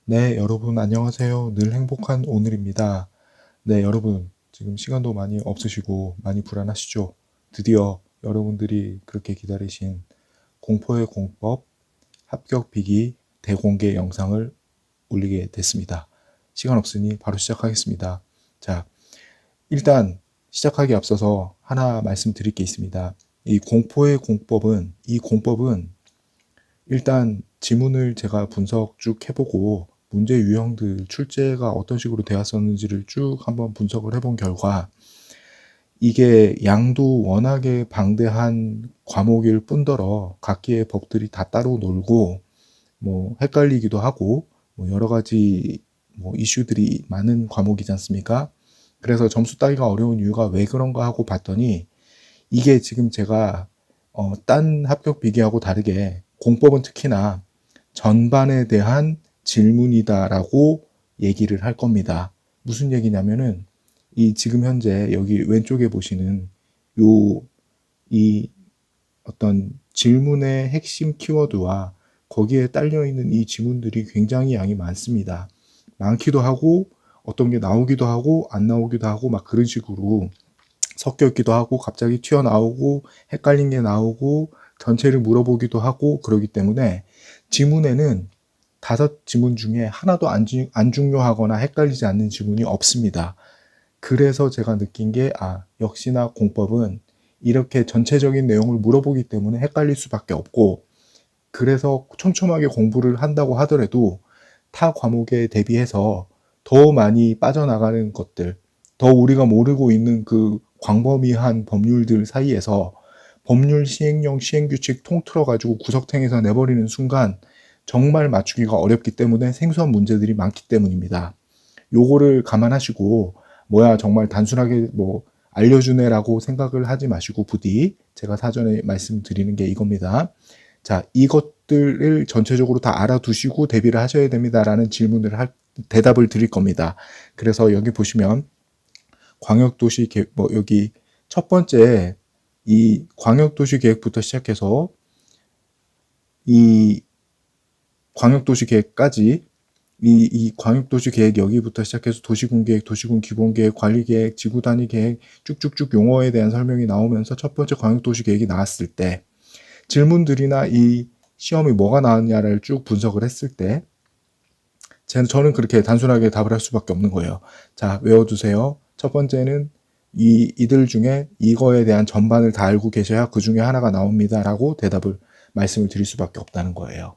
네, 여러분 안녕하세요. 늘 행복한 오늘입니다. 네, 여러분 지금 시간도 많이 없으시고 많이 불안하시죠? 드디어 여러분들이 그렇게 기다리신 공포의 공법 합격 비기 대공개 영상을 올리게 됐습니다. 시간 없으니 바로 시작하겠습니다. 자, 일단 시작하기 앞서서 하나 말씀드릴 게 있습니다. 이 공법은 일단 지문을 제가 분석 쭉 해보고 문제 유형들, 출제가 어떤 식으로 되었었는지를 쭉 한번 분석을 해본 결과 이게 양도 워낙에 방대한 과목일 뿐더러 각기의 법들이 다 따로 놀고 뭐 헷갈리기도 하고 뭐 여러 가지 뭐 이슈들이 많은 과목이지 않습니까? 그래서 점수 따기가 어려운 이유가 왜 그런가 하고 봤더니 이게 지금 제가 딴 합격 비기하고 다르게 공법은 특히나 전반에 대한 질문이다라고 얘기를 할 겁니다. 무슨 얘기냐면은 이 지금 현재 여기 왼쪽에 보시는 이 어떤 질문의 핵심 키워드와 거기에 딸려 있는 이 지문들이 굉장히 양이 많습니다. 많기도 하고 어떤 게 나오기도 하고 안 나오기도 하고 막 그런 식으로 섞여 있기도 하고 갑자기 튀어나오고 헷갈린 게 나오고 전체를 물어보기도 하고 그러기 때문에 지문에는 5지문 중에 하나도 안 중요하거나 헷갈리지 않는 지문이 없습니다. 그래서 제가 느낀 게 역시나 공법은 이렇게 전체적인 내용을 물어보기 때문에 헷갈릴 수밖에 없고, 그래서 촘촘하게 공부를 한다고 하더라도 타 과목에 대비해서 더 많이 빠져나가는 것들, 더 우리가 모르고 있는 그 광범위한 법률들 사이에서 법률 시행령 시행규칙 통틀어 가지고 구석탱이에서 내버리는 순간 정말 맞추기가 어렵기 때문에 생소한 문제들이 많기 때문입니다. 요거를 감안하시고 정말 단순하게 알려주네라고 생각을 하지 마시고 부디 제가 사전에 말씀드리는 게 이겁니다. 자, 이것들을 전체적으로 다 알아두시고 대비를 하셔야 됩니다라는 대답을 드릴 겁니다. 그래서 여기 보시면 광역도시 계획, 여기 첫 번째 이 광역도시 계획부터 시작해서 이 광역도시 계획까지 이 광역도시 계획 여기부터 시작해서 도시군 계획, 도시군 기본 계획, 관리 계획, 지구 단위 계획 쭉쭉쭉 용어에 대한 설명이 나오면서 첫 번째 광역도시 계획이 나왔을 때 질문들이나 이 시험이 뭐가 나왔냐를 쭉 분석을 했을 때 저는 그렇게 단순하게 답을 할 수밖에 없는 거예요. 자, 외워두세요. 첫 번째는 이들 중에 이거에 대한 전반을 다 알고 계셔야 그 중에 하나가 나옵니다 라고 말씀을 드릴 수밖에 없다는 거예요.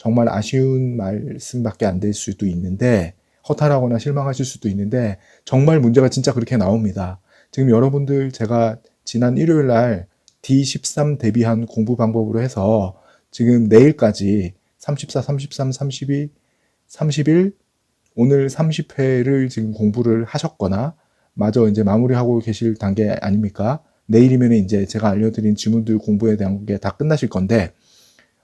정말 아쉬운 말씀밖에 안 될 수도 있는데 허탈하거나 실망하실 수도 있는데 정말 문제가 진짜 그렇게 나옵니다. 지금 여러분들 제가 지난 일요일 날 D13 대비한 공부 방법으로 해서 지금 내일까지 34, 33, 32, 31 오늘 30회를 지금 공부를 하셨거나 마저 이제 마무리하고 계실 단계 아닙니까? 내일이면 이제 제가 알려드린 지문들 공부에 대한 게 다 끝나실 건데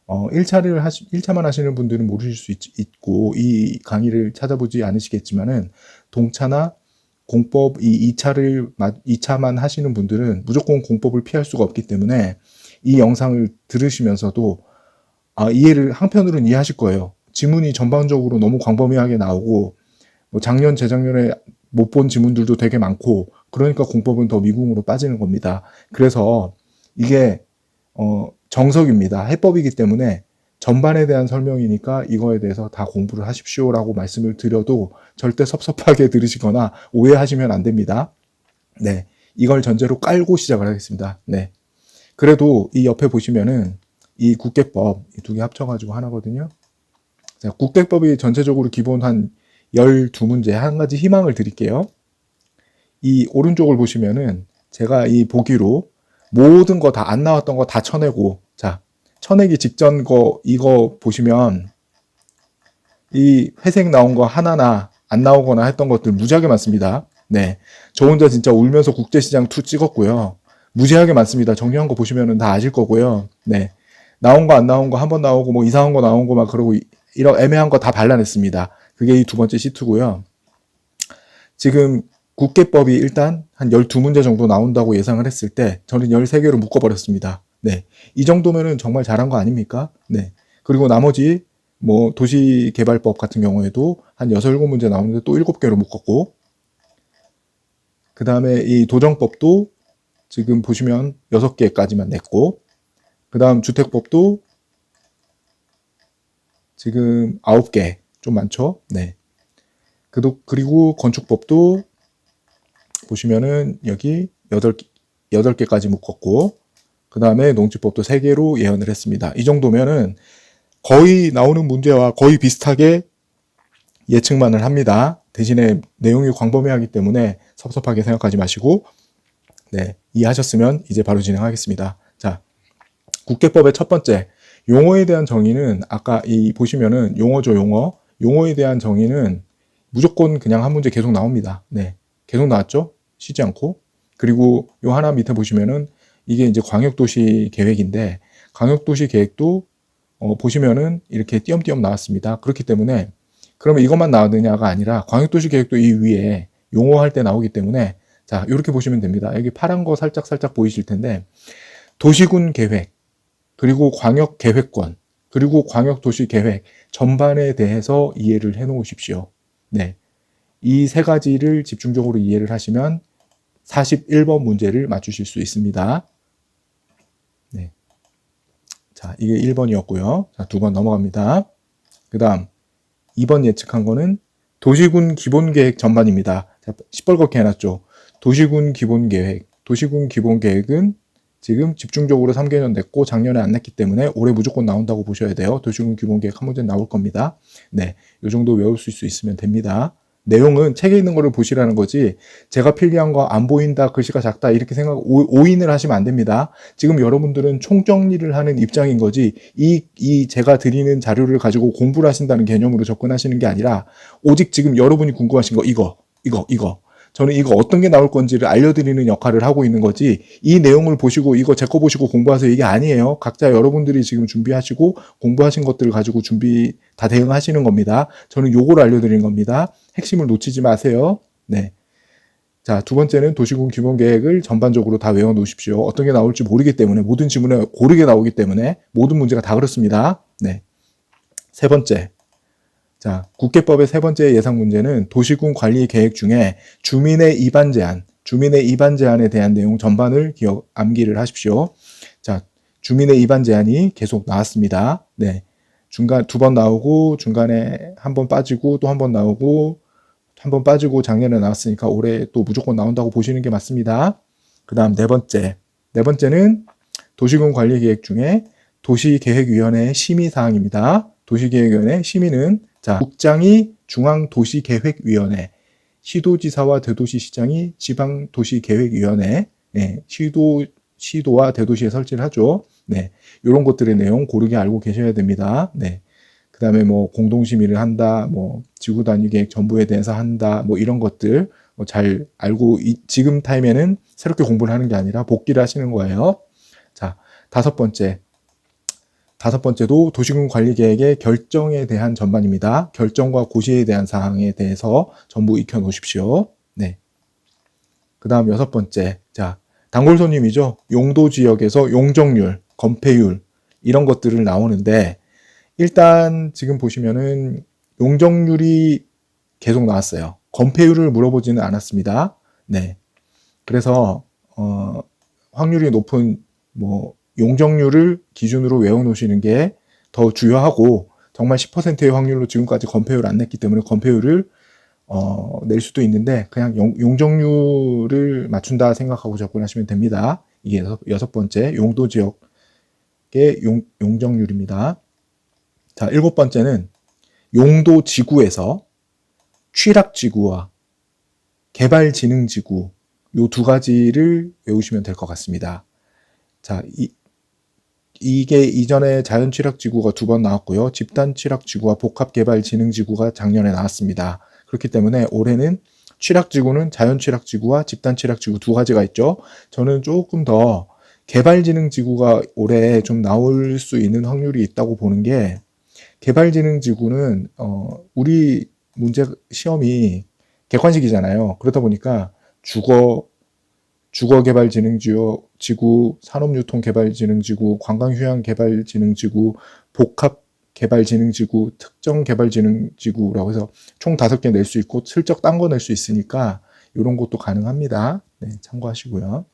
1차만 하시는 분들은 모르실 수 있고 이 강의를 찾아보지 않으시겠지만은 동차나 공법 2차만 하시는 분들은 무조건 공법을 피할 수가 없기 때문에 이 영상을 들으시면서도 이해를 한편으로는 이해하실 거예요. 지문이 전반적으로 너무 광범위하게 나오고 작년 재작년에 못 본 지문들도 되게 많고 그러니까 공법은 더 미궁으로 빠지는 겁니다. 그래서 이게 정석입니다. 해법이기 때문에 전반에 대한 설명이니까 이거에 대해서 다 공부를 하십시오라고 말씀을 드려도 절대 섭섭하게 들으시거나 오해하시면 안 됩니다. 네, 이걸 전제로 깔고 시작을 하겠습니다. 네, 그래도 이 옆에 보시면은 이 국계법 두 개 합쳐가지고 하나거든요. 자, 국계법이 전체적으로 기본 한 12문제 한 가지 희망을 드릴게요. 이 오른쪽을 보시면은 제가 이 보기로 모든 거 다 안 나왔던 거 다 쳐내고, 자, 쳐내기 직전 이거 보시면 이 회색 나온 거 하나나 안 나오거나 했던 것들 무지하게 많습니다. 네. 저 혼자 진짜 울면서 국제시장 2 찍었고요. 무지하게 많습니다. 정리한 거 보시면은 다 아실 거고요. 네. 나온 거 안 나온 거 한 번 나오고 뭐 이상한 거 나온 거 막 그러고 이런 애매한 거 다 발라냈습니다. 그게 이 두 번째 시트고요. 지금 국계법이 일단 한 12문제 정도 나온다고 예상을 했을 때 저는 13개로 묶어버렸습니다. 네. 이 정도면은 정말 잘한 거 아닙니까? 네. 그리고 나머지 뭐 도시개발법 같은 경우에도 한 6, 7문제 나오는데 또 7개로 묶었고, 그 다음에 이 도정법도 지금 보시면 6개까지만 냈고, 그 다음 주택법도 지금 9개, 좀 많죠? 네. 그리고 건축법도 보시면은 여기 8개까지 묶었고, 그 다음에 농지법도 3개로 예언을 했습니다. 이 정도면은 거의 나오는 문제와 거의 비슷하게 예측만을 합니다. 대신에 내용이 광범위하기 때문에 섭섭하게 생각하지 마시고, 네, 이해하셨으면 이제 바로 진행하겠습니다. 자, 국계법의 첫 번째, 용어에 대한 정의는 아까 보시면은 용어죠, 용어. 용어에 대한 정의는 무조건 그냥 한 문제 계속 나옵니다. 네, 계속 나왔죠? 쉬지 않고. 그리고 요 하나 밑에 보시면은 이게 이제 광역도시 계획인데, 광역도시 계획도 보시면은 이렇게 띄엄띄엄 나왔습니다. 그렇기 때문에 그러면 이것만 나왔느냐가 아니라 광역도시 계획도 이 위에 용어할 때 나오기 때문에, 자, 이렇게 보시면 됩니다. 여기 파란 거 살짝 보이실 텐데, 도시군 계획, 그리고 광역 계획권, 그리고 광역도시 계획 전반에 대해서 이해를 해 놓으십시오. 네. 이 세 가지를 집중적으로 이해를 하시면 41번 문제를 맞추실 수 있습니다. 네. 자, 이게 1번이었고요. 자, 2번 넘어갑니다. 그 다음 2번 예측한 거는 도시군 기본계획 전반입니다. 자, 시뻘겋게 해놨죠. 도시군 기본계획. 도시군 기본계획은 지금 집중적으로 3개년 냈고 작년에 안 냈기 때문에 올해 무조건 나온다고 보셔야 돼요. 도시군 기본계획 한 문제 나올 겁니다. 네, 이 정도 외우실 수 있으면 됩니다. 내용은 책에 있는 거를 보시라는 거지, 제가 필기한 거 안 보인다, 글씨가 작다 이렇게 오인을 하시면 안 됩니다. 지금 여러분들은 총정리를 하는 입장인 거지, 제가 드리는 자료를 가지고 공부를 하신다는 개념으로 접근하시는 게 아니라 오직 지금 여러분이 궁금하신 거 이거. 저는 이거 어떤 게 나올 건지를 알려드리는 역할을 하고 있는 거지, 이 내용을 보시고 이거 제 거 보시고 공부하세요 이게 아니에요. 각자 여러분들이 지금 준비하시고 공부하신 것들을 가지고 준비 다 대응하시는 겁니다. 저는 요거를 알려드리는 겁니다. 핵심을 놓치지 마세요. 네. 자, 두 번째는 도시군 기본계획을 전반적으로 다 외워 놓으십시오. 어떤 게 나올지 모르기 때문에, 모든 지문에 고르게 나오기 때문에 모든 문제가 다 그렇습니다. 네. 세 번째. 자, 국계법의 세 번째 예상 문제는 도시군 관리 계획 중에 주민의 입안 제한에 대한 내용 전반을 암기를 하십시오. 자, 주민의 입안 제한이 계속 나왔습니다. 네. 중간 2번 나오고, 중간에 한 번 빠지고, 또 한 번 나오고, 한 번 빠지고, 작년에 나왔으니까 올해 또 무조건 나온다고 보시는 게 맞습니다. 그 다음 네 번째는 도시군 관리 계획 중에 도시계획위원회 심의사항입니다. 도시계획위원회 심의는, 자, 국장이 중앙도시계획위원회, 시도지사와 대도시시장이 지방도시계획위원회, 네, 시도와 대도시에 설치를 하죠. 네, 이런 것들의 내용 고르게 알고 계셔야 됩니다. 네, 그 다음에 뭐 공동심의를 한다, 뭐 지구단위계획 전부에 대해서 한다, 뭐 이런 것들 잘 알고, 지금 타임에는 새롭게 공부를 하는 게 아니라 복기를 하시는 거예요. 자, 다섯 번째도 도시군 관리계획의 결정에 대한 전반입니다. 결정과 고시에 대한 사항에 대해서 전부 익혀 놓으십시오. 네. 그 다음 6번째. 자, 단골 손님이죠. 용도 지역에서 용적률, 건폐율, 이런 것들을 나오는데, 일단 지금 보시면은 용적률이 계속 나왔어요. 건폐율을 물어보지는 않았습니다. 네. 그래서, 확률이 높은, 용적률을 기준으로 외워놓으시는 게 더 주요하고, 정말 10%의 확률로 지금까지 건폐율 안 냈기 때문에 건폐율을 낼 수도 있는데, 그냥 용적률을 맞춘다 생각하고 접근하시면 됩니다. 이게 6번째 용도 지역의 용적률입니다. 자, 7번째는 용도 지구에서 취락지구와 개발진흥지구, 요 두 가지를 외우시면 될 것 같습니다. 자, 이게 이전에 자연취락지구가 2번 나왔고요. 집단취락지구와 복합개발진흥지구가 작년에 나왔습니다. 그렇기 때문에 올해는 취락지구는 자연취락지구와 집단취락지구 두 가지가 있죠. 저는 조금 더 개발진흥지구가 올해 좀 나올 수 있는 확률이 있다고 보는 게, 개발진흥지구는 우리 문제 시험이 객관식이잖아요. 그러다 보니까 주거개발진흥지구, 산업유통개발진흥지구, 관광휴양개발진흥지구, 복합 개발진흥지구, 특정개발진흥지구라고 해서 총 5개 낼 수 있고 슬쩍 딴 거 낼 수 있으니까 이런 것도 가능합니다. 네, 참고하시고요.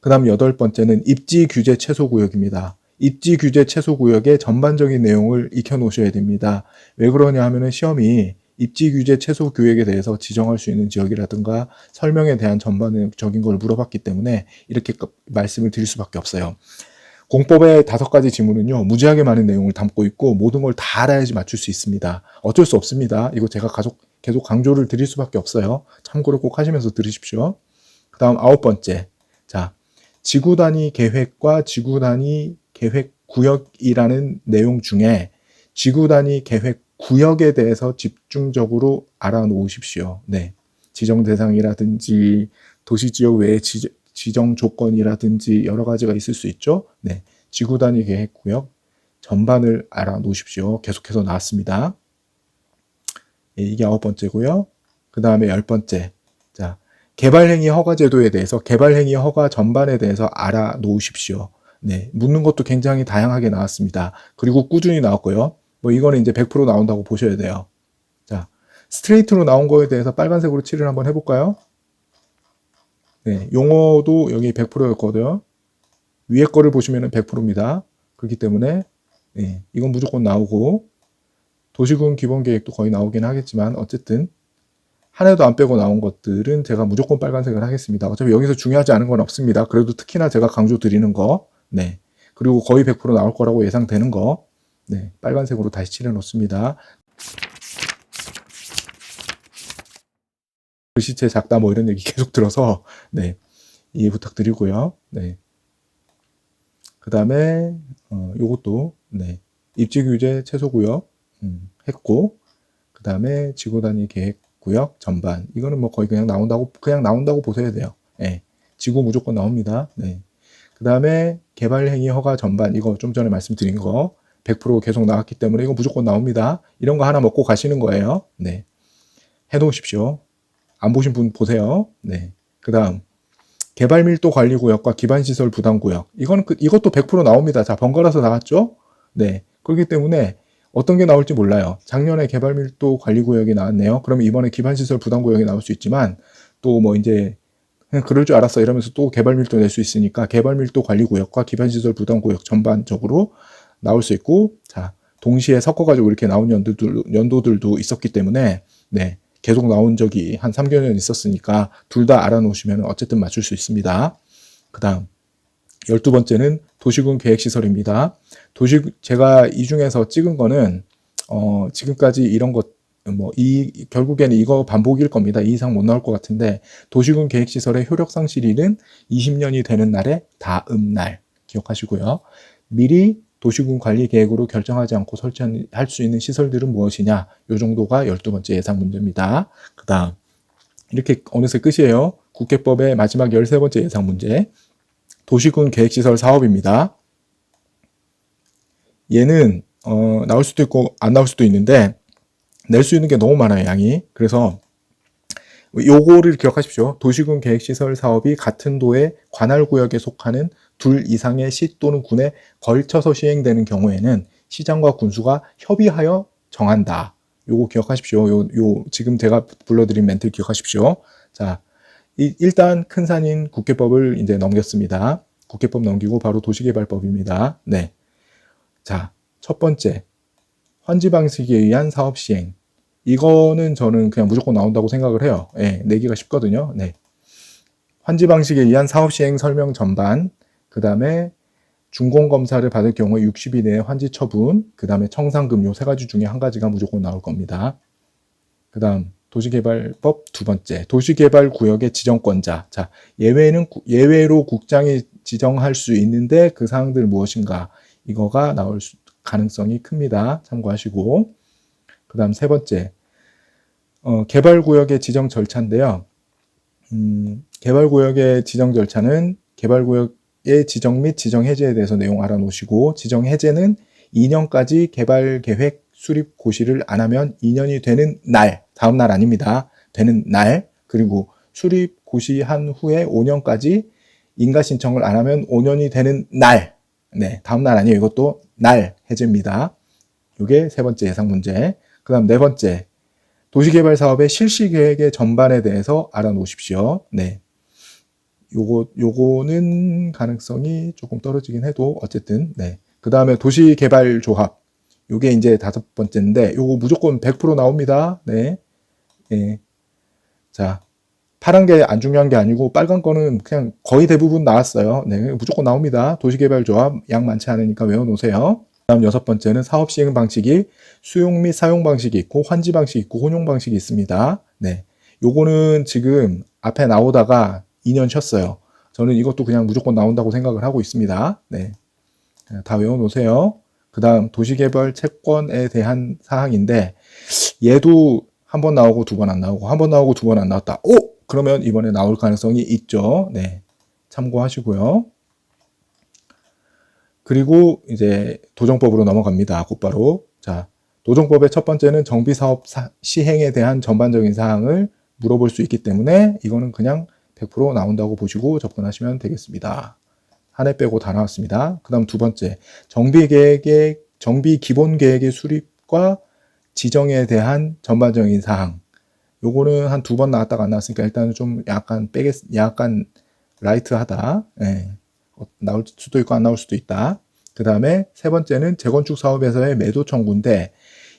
그 다음 8번째는 입지규제 최소구역입니다. 입지규제 최소구역의 전반적인 내용을 익혀놓으셔야 됩니다. 왜 그러냐 하면은 시험이 입지규제 최소구역에 대해서 지정할 수 있는 지역이라든가 설명에 대한 전반적인 걸 물어봤기 때문에 이렇게 말씀을 드릴 수밖에 없어요. 공법의 5가지 지문은요, 무지하게 많은 내용을 담고 있고 모든 걸 다 알아야지 맞출 수 있습니다. 어쩔 수 없습니다. 이거 제가 계속 강조를 드릴 수밖에 없어요. 참고를 꼭 하시면서 들으십시오. 그 다음 9번째. 자, 지구 단위 계획과 지구 단위 계획 구역이라는 내용 중에 지구 단위 계획 구역에 대해서 집중적으로 알아놓으십시오. 네. 지정 대상이라든지 도시지역 외에 지정 조건이라든지 여러 가지가 있을 수 있죠. 네. 지구 단위 계획 구역 전반을 알아놓으십시오. 계속해서 나왔습니다. 네, 이게 9번째고요. 그 다음에 10번째. 자, 개발행위 허가 제도에 대해서 개발행위 허가 전반에 대해서 알아놓으십시오. 네, 묻는 것도 굉장히 다양하게 나왔습니다. 그리고 꾸준히 나왔고요. 뭐 이거는 이제 100% 나온다고 보셔야 돼요. 자, 스트레이트로 나온 거에 대해서 빨간색으로 칠을 한번 해볼까요? 네, 용어도 여기 100%였거든요. 위에 거를 보시면 100%입니다. 그렇기 때문에 네, 이건 무조건 나오고 도시군 기본계획도 거의 나오긴 하겠지만 어쨌든 하나도 안 빼고 나온 것들은 제가 무조건 빨간색을 하겠습니다. 어차피 여기서 중요하지 않은 건 없습니다. 그래도 특히나 제가 강조 드리는 거, 네. 그리고 거의 100% 나올 거라고 예상되는 거, 네. 빨간색으로 다시 칠해 놓습니다. 글씨체 작다 뭐 이런 얘기 계속 들어서, 네. 이해 부탁드리고요. 네. 그 다음에, 요것도, 네. 입지규제 최소구역, 했고, 그 다음에 지구단위 계획 구역 전반. 이거는 뭐 거의 그냥 나온다고 보셔야 돼요. 네. 지구 무조건 나옵니다. 네. 그 다음에 개발행위 허가 전반. 이거 좀 전에 말씀드린 거 100% 계속 나왔기 때문에 이거 무조건 나옵니다. 이런 거 하나 먹고 가시는 거예요. 네. 해놓으십시오. 안 보신 분 보세요. 네. 그 다음 개발밀도 관리구역과 기반시설 부담구역. 이것도 100% 나옵니다. 자, 번갈아서 나왔죠? 네. 그렇기 때문에 어떤 게 나올지 몰라요. 작년에 개발밀도 관리구역이 나왔네요. 그러면 이번에 기반시설 부담구역이 나올 수 있지만 또 뭐 이제 그냥 그럴 줄 알았어 이러면서 또 개발밀도 낼 수 있으니까 개발밀도 관리구역과 기반시설 부담구역 전반적으로 나올 수 있고, 자, 동시에 섞어가지고 이렇게 나온 연도들도 있었기 때문에 네, 계속 나온 적이 한 3개년 있었으니까 둘 다 알아놓으시면 어쨌든 맞출 수 있습니다. 그 다음 12번째는 도시군 계획시설입니다. 제가 이 중에서 찍은 거는, 지금까지 이런 것, 결국에는 이거 반복일 겁니다. 이 이상 못 나올 것 같은데, 도시군 계획시설의 효력상 실일은 20년이 되는 날의 다음 날. 기억하시고요. 미리 도시군 관리 계획으로 결정하지 않고 설치할 수 있는 시설들은 무엇이냐? 이 정도가 12번째 예상 문제입니다. 그 다음, 이렇게 어느새 끝이에요. 국회법의 마지막 13번째 예상 문제. 도시군 계획시설 사업입니다. 얘는 나올 수도 있고 안 나올 수도 있는데 낼 수 있는 게 너무 많아요, 양이. 그래서 요거를 기억하십시오. 도시군 계획시설 사업이 같은 도의 관할구역에 속하는 둘 이상의 시 또는 군에 걸쳐서 시행되는 경우에는 시장과 군수가 협의하여 정한다. 요거 기억하십시오. 지금 제가 불러드린 멘트 기억하십시오. 자, 일단 큰 산인 국회법을 이제 넘겼습니다. 국회법 넘기고 바로 도시개발법입니다. 네. 자, 첫 번째. 환지 방식에 의한 사업 시행. 이거는 저는 그냥 무조건 나온다고 생각을 해요. 네, 내기가 쉽거든요. 네. 환지 방식에 의한 사업 시행 설명 전반. 그 다음에 준공검사를 받을 경우에 60일 내에 환지 처분. 그 다음에 청산금 요 3가지 중에 한 가지가 무조건 나올 겁니다. 그 다음 도시개발법 2번째, 도시개발구역의 지정권자. 자, 예외로 국장이 지정할 수 있는데 그 사항들 무엇인가? 이거가 나올 가능성이 큽니다. 참고하시고. 그 다음 3번째, 개발구역의 지정 절차인데요. 개발구역의 지정 절차는 개발구역의 지정 및 지정 해제에 대해서 내용 알아놓으시고, 지정 해제는 2년까지 개발계획 수립 고시를 안 하면 2년이 되는 날, 다음 날 아닙니다. 되는 날, 그리고 수립 고시한 후에 5년까지 인가 신청을 안 하면 5년이 되는 날, 네, 다음 날 아니에요. 이것도 날 해제입니다. 이게 세 번째 예상 문제. 그 다음 네 번째, 도시개발 사업의 실시 계획의 전반에 대해서 알아놓으십시오. 네. 요거는 가능성이 조금 떨어지긴 해도 어쨌든, 네. 그 다음에 도시개발조합. 요게 이제 다섯 번째인데, 요거 무조건 100% 나옵니다. 네. 예. 자, 파란 게 안 중요한 게 아니고 빨간 거는 그냥 거의 대부분 나왔어요. 네, 무조건 나옵니다. 도시개발조합 양 많지 않으니까 외워놓으세요. 다음 여섯 번째는 사업 시행 방식이 수용 및 사용 방식이 있고 환지 방식이 있고 혼용 방식이 있습니다. 네, 요거는 지금 앞에 나오다가 2년 쉬었어요. 저는 이것도 그냥 무조건 나온다고 생각을 하고 있습니다. 네, 다 외워놓으세요. 그 다음 도시개발 채권에 대한 사항인데 얘도 한 번 나오고 두 번 안 나오고 한 번 나오고 두 번 안 나왔다. 오! 그러면 이번에 나올 가능성이 있죠. 네. 참고하시고요. 그리고 이제 도정법으로 넘어갑니다. 곧바로. 자, 도정법의 첫 번째는 정비사업 시행에 대한 전반적인 사항을 물어볼 수 있기 때문에 이거는 그냥 100% 나온다고 보시고 접근하시면 되겠습니다. 한 해 빼고 다 나왔습니다. 그 다음 두 번째, 정비 기본 계획의 수립과 지정에 대한 전반적인 사항. 요거는 한 두 번 나왔다가 안 나왔으니까 일단은 좀 약간 라이트하다. 예. 나올 수도 있고 안 나올 수도 있다. 그 다음에 세 번째는 재건축 사업에서의 매도 청구인데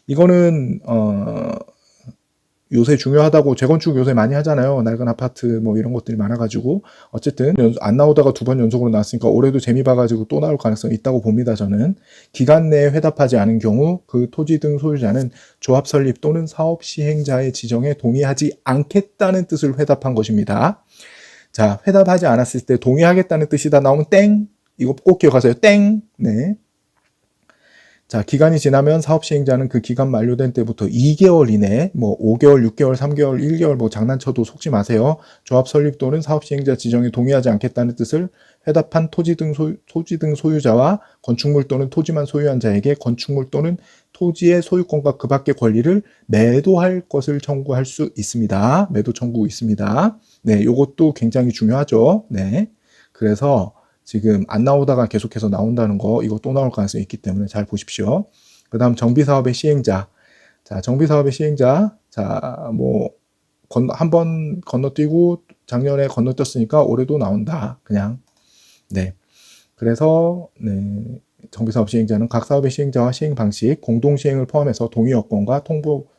이거는 요새 중요하다고 재건축 요새 많이 하잖아요. 낡은 아파트 뭐 이런 것들이 많아가지고 어쨌든 안 나오다가 두 번 연속으로 나왔으니까 올해도 재미 봐가지고 또 나올 가능성이 있다고 봅니다. 저는 기간 내에 회답하지 않은 경우 그 토지 등 소유자는 조합 설립 또는 사업 시행자의 지정에 동의하지 않겠다는 뜻을 회답한 것입니다. 자, 회답하지 않았을 때 동의하겠다는 뜻이다 나오면 땡. 이거 꼭 기억하세요. 땡. 네. 자, 기간이 지나면 사업 시행자는 그 기간 만료된 때부터 2개월 이내에 뭐 5개월, 6개월, 3개월, 1개월 뭐 장난쳐도 속지 마세요. 조합 설립 또는 사업 시행자 지정에 동의하지 않겠다는 뜻을 회답한 토지 등 소유자와 건축물 또는 토지만 소유한 자에게 건축물 또는 토지의 소유권과 그 밖의 권리를 매도할 것을 청구할 수 있습니다. 매도 청구 있습니다. 네, 요것도 굉장히 중요하죠. 네. 그래서 지금 안 나오다가 계속해서 나온다는 거 이거 또 나올 가능성이 있기 때문에 잘 보십시오. 그 다음 정비사업의 시행자. 자, 정비사업의 시행자. 자, 뭐 한 번 건너뛰고 작년에 건너뛰었으니까 올해도 나온다. 그냥. 네. 그래서 네. 정비사업 시행자는 각 사업의 시행자와 시행 방식, 공동 시행을 포함해서 동의 여건과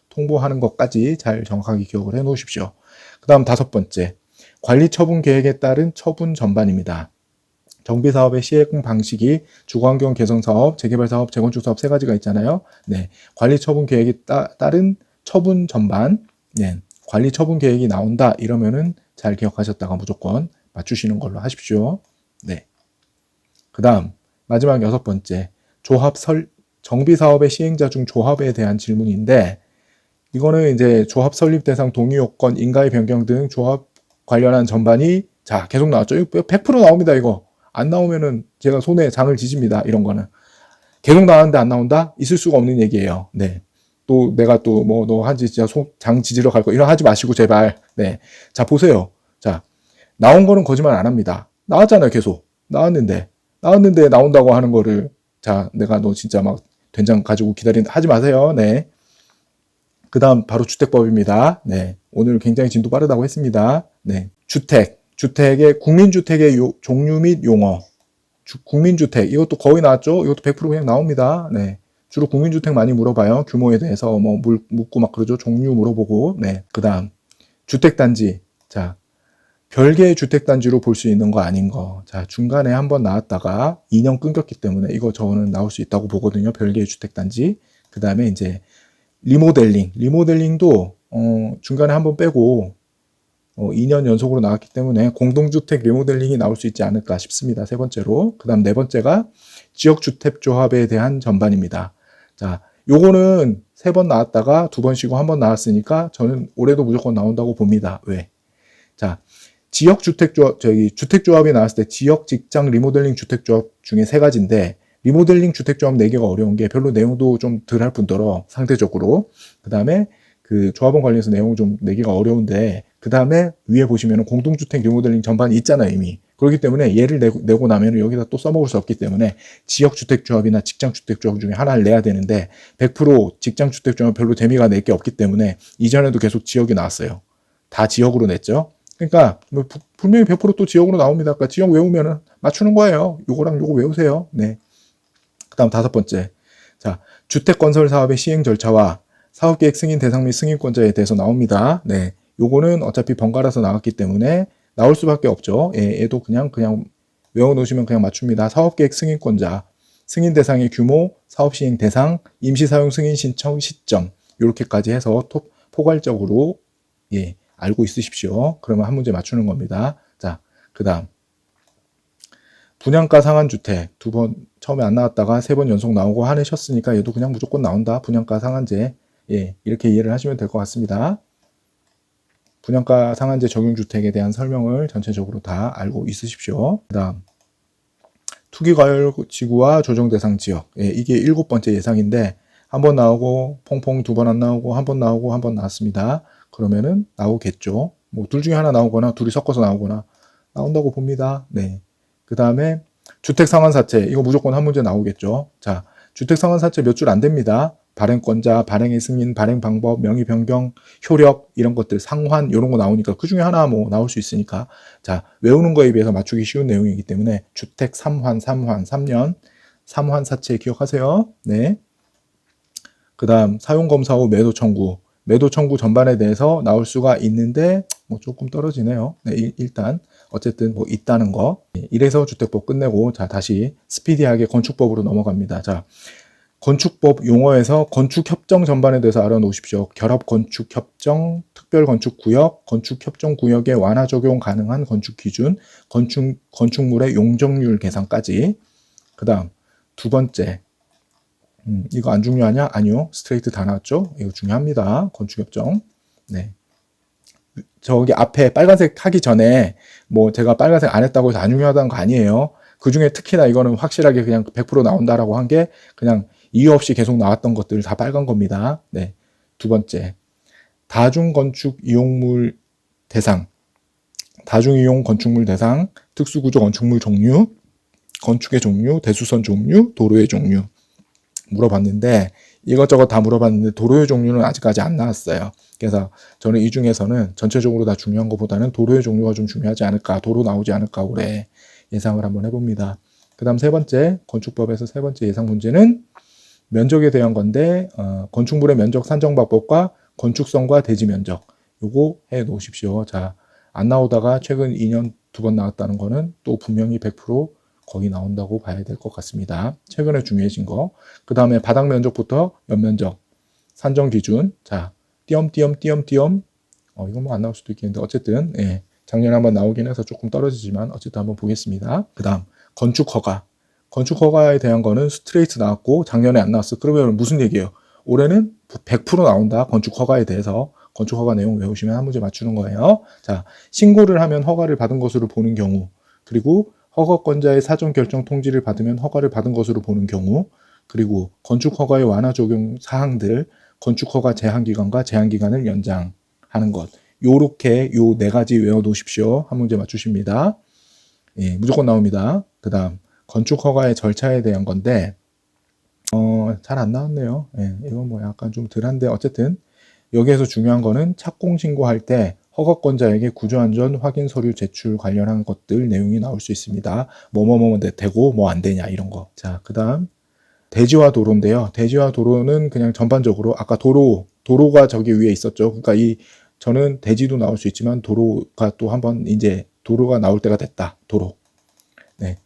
통보하는 것까지 잘 정확하게 기억을 해 놓으십시오. 그 다음 다섯 번째. 관리 처분 계획에 따른 처분 전반입니다. 정비사업의 시행 방식이 주거환경 개선사업, 재개발사업, 재건축사업 세 가지가 있잖아요. 네, 관리처분 계획에 따른 처분 전반, 네, 관리처분 계획이 나온다 이러면은 잘 기억하셨다가 무조건 맞추시는 걸로 하십시오. 네. 그 다음 마지막 여섯 번째, 정비사업의 시행자 중 조합에 대한 질문인데 이거는 이제 조합 설립 대상 동의 요건, 인가의 변경 등 조합 관련한 전반이 자 계속 나왔죠. 이거 100% 나옵니다. 이거. 안 나오면은 제가 손에 장을 지집니다. 이런 거는. 계속 나왔는데 안 나온다? 있을 수가 없는 얘기예요. 네. 또 내가 또 뭐 너 한지 진짜 장 지지러 갈 거 이런 하지 마시고 제발. 네. 자, 보세요. 자, 나온 거는 거짓말 안 합니다. 나왔잖아요, 계속. 나왔는데 나온다고 하는 거를 자, 내가 너 진짜 막 된장 가지고 하지 마세요. 네. 그 다음 바로 주택법입니다. 네. 오늘 굉장히 진도 빠르다고 했습니다. 네. 주택의 국민주택의 종류 및 용어. 국민주택 이것도 거의 나왔죠. 이것도 100% 그냥 나옵니다. 네. 주로 국민주택 많이 물어봐요. 규모에 대해서 뭐 묻고 막 그러죠. 종류 물어보고. 네. 그다음 주택단지. 자, 별개의 주택단지로 볼 수 있는 거 아닌 거. 자, 중간에 한번 나왔다가 2년 끊겼기 때문에 이거 저는 나올 수 있다고 보거든요. 별개의 주택단지. 그다음에 이제 리모델링도 중간에 한번 빼고 2년 연속으로 나왔기 때문에 공동주택 리모델링이 나올 수 있지 않을까 싶습니다. 세 번째로. 그 다음 네 번째가 지역주택조합에 대한 전반입니다. 자, 요거는 세 번 나왔다가 두 번 쉬고 한 번 나왔으니까 저는 올해도 무조건 나온다고 봅니다. 왜? 자, 주택조합이 나왔을 때 지역, 직장, 리모델링 주택조합 중에 세 가지인데 리모델링 주택조합 4개가 어려운 게 별로 내용도 좀 덜 할 뿐더러 상대적으로. 그 다음에 그 조합원 관련해서 내용을 좀 내기가 어려운데 그 다음에 위에 보시면 공동주택 리모델링 전반이 있잖아요, 이미. 그렇기 때문에 얘를 내고 나면 여기다 또 써먹을 수 없기 때문에 지역주택조합이나 직장주택조합 중에 하나를 내야 되는데 100% 직장주택조합 별로 재미가 낼 게 없기 때문에 이전에도 계속 지역이 나왔어요. 다 지역으로 냈죠. 그러니까 뭐 분명히 100%또 지역으로 나옵니다. 그러니까 지역 외우면은 맞추는 거예요. 요거랑 요거 외우세요. 네. 그다음 5번째. 자, 주택건설 사업의 시행 절차와 사업계획 승인 대상 및 승인권자에 대해서 나옵니다. 네. 요거는 어차피 번갈아서 나왔기 때문에 나올 수밖에 없죠. 예, 얘도 그냥 외워놓으시면 그냥 맞춥니다. 사업계획 승인권자, 승인 대상의 규모, 사업 시행 대상, 임시사용 승인 신청 시점 이렇게까지 해서 포괄적으로 예, 알고 있으십시오. 그러면 한 문제 맞추는 겁니다. 자, 그 다음 분양가 상한주택 2번 처음에 안 나왔다가 3번 연속 나오고 화내셨으니까 얘도 그냥 무조건 나온다. 분양가 상한제 예, 이렇게 이해를 하시면 될 것 같습니다. 분양가 상한제 적용주택에 대한 설명을 전체적으로 다 알고 있으십시오. 그 다음 투기과열지구와 조정대상 지역 예, 이게 7번째 예상인데 한 번 나오고 퐁퐁 2번 안 나오고 한 번 나오고 한 번 나왔습니다. 그러면은 나오겠죠. 뭐 둘 중에 하나 나오거나 둘이 섞어서 나오거나 나온다고 봅니다. 네. 그 다음에 주택상환사채 이거 무조건 한 문제 나오겠죠. 자, 주택상환사채 몇 줄 안 됩니다. 발행권자, 발행의 승인, 발행 방법, 명의 변경, 효력 이런 것들 상환 이런 거 나오니까 그 중에 하나 뭐 나올 수 있으니까 자 외우는 거에 비해서 맞추기 쉬운 내용이기 때문에 주택 3년 3환사채 기억하세요. 네. 그 다음 사용검사 후 매도 청구 전반에 대해서 나올 수가 있는데 뭐 조금 떨어지네요. 네, 일단 어쨌든 뭐 있다는 거. 이래서 주택법 끝내고 자 다시 스피디하게 건축법으로 넘어갑니다. 자 건축법 용어에서 건축협정 전반에 대해서 알아놓으십시오. 결합건축협정, 특별건축구역, 건축협정구역에 완화 적용 가능한 건축기준, 건축물의 용적률 계산까지. 그 다음 2번째 이거 안 중요하냐? 아니요. 스트레이트 다 나왔죠? 이거 중요합니다. 건축협정. 네. 저기 앞에 빨간색 하기 전에 뭐 제가 빨간색 안 했다고 해서 안 중요하다는 거 아니에요. 그 중에 특히나 이거는 확실하게 그냥 100% 나온다라고 한 게 그냥 이유 없이 계속 나왔던 것들 다 빨간 겁니다. 네. 2번째. 다중건축 이용물 대상. 다중이용 건축물 대상, 특수구조 건축물 종류, 건축의 종류, 대수선 종류, 도로의 종류. 물어봤는데 이것저것 다 물어봤는데 도로의 종류는 아직까지 안 나왔어요. 그래서 저는 이 중에서는 전체적으로 다 중요한 것보다는 도로의 종류가 좀 중요하지 않을까, 도로 나오지 않을까 올해 예상을 한번 해봅니다. 그 다음 3번째, 건축법에서 3번째 예상 문제는 면적에 대한 건데 건축물의 면적 산정방법과 건축성과 대지 면적 요거 해 놓으십시오. 자, 안 나오다가 최근 2년 2번 나왔다는 거는 또 분명히 100% 거기 나온다고 봐야 될 것 같습니다. 최근에 중요해진 거. 그 다음에 바닥 면적부터 연면적, 산정 기준. 자, 띄엄띄엄. 이건 뭐 안 나올 수도 있겠는데 어쨌든 예, 작년에 한번 나오긴 해서 조금 떨어지지만 어쨌든 한번 보겠습니다. 그 다음 건축 허가. 건축 허가에 대한 거는 스트레이트 나왔고 작년에 안 나왔어. 그러면 무슨 얘기예요? 올해는 100% 나온다. 건축 허가에 대해서. 건축 허가 내용 외우시면 한 문제 맞추는 거예요. 자, 신고를 하면 허가를 받은 것으로 보는 경우, 그리고 허가권자의 사전 결정 통지를 받으면 허가를 받은 것으로 보는 경우, 그리고 건축 허가의 완화 적용 사항들, 건축 허가 제한 기간과 제한 기간을 연장하는 것. 요렇게 요 4가지 외워 놓으십시오. 한 문제 맞추십니다. 예, 무조건 나옵니다. 그다음 건축 허가의 절차에 대한 건데 잘 안 나왔네요. 예, 이건 뭐 약간 좀 덜한데 어쨌든 여기에서 중요한 거는 착공 신고할 때 허가권자에게 구조안전 확인 서류 제출 관련한 것들 내용이 나올 수 있습니다. 뭐뭐뭐 되고 뭐 안 되냐 이런 거. 자, 그다음 대지와 도로인데요. 대지와 도로는 그냥 전반적으로 아까 도로가 저기 위에 있었죠. 그러니까 저는 대지도 나올 수 있지만 도로가 또 한번 이제 도로가 나올 때가 됐다. 네.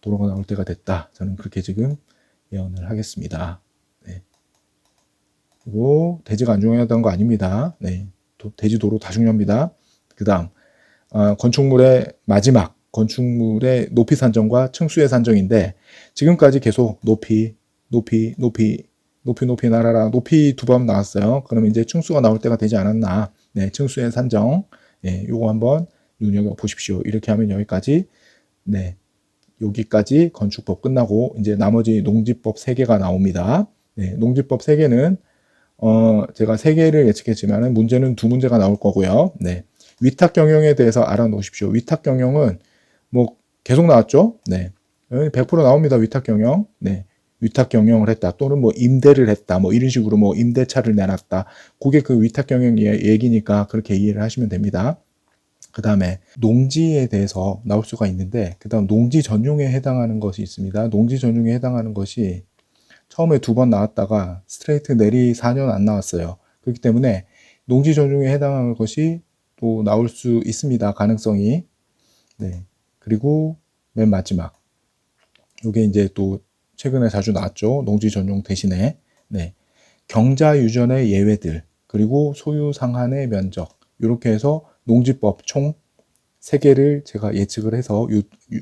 도로가 나올 때가 됐다. 저는 그렇게 지금 예언을 하겠습니다. 네. 그리고 대지가 안 중요하다는 거 아닙니다. 네. 대지 도로 다 중요합니다. 그 다음 건축물의 마지막 건축물의 높이 산정과 층수의 산정인데 지금까지 계속 높이 날아라 높이 2번 나왔어요. 그러면 이제 층수가 나올 때가 되지 않았나. 네, 층수의 산정 요거 한번 눈여겨 보십시오. 이렇게 하면 여기까지 네, 여기까지 건축법 끝나고 이제 나머지 농지법 3개가 나옵니다. 네, 농지법 3개는 제가 3개를 예측했지만 문제는 2문제가 나올 거고요. 네. 위탁 경영에 대해서 알아놓으십시오. 위탁 경영은 뭐 계속 나왔죠? 네. 100% 나옵니다. 위탁 경영. 네. 위탁 경영을 했다. 또는 뭐 임대를 했다. 뭐 이런 식으로 뭐 임대차를 내놨다. 그게 그 위탁 경영 얘기니까 그렇게 이해를 하시면 됩니다. 그 다음에 농지에 대해서 나올 수가 있는데, 그 다음 농지 전용에 해당하는 것이 있습니다. 농지 전용에 해당하는 것이 처음에 2번 나왔다가 스트레이트 내리 4년 안 나왔어요. 그렇기 때문에 농지 전용에 해당하는 것이 또 나올 수 있습니다. 가능성이. 네. 그리고 맨 마지막. 이게 이제 또 최근에 자주 나왔죠. 농지 전용 대신에. 네. 경자 유전의 예외들, 그리고 소유 상한의 면적. 이렇게 해서 농지법 총 3개를 제가 예측을 해서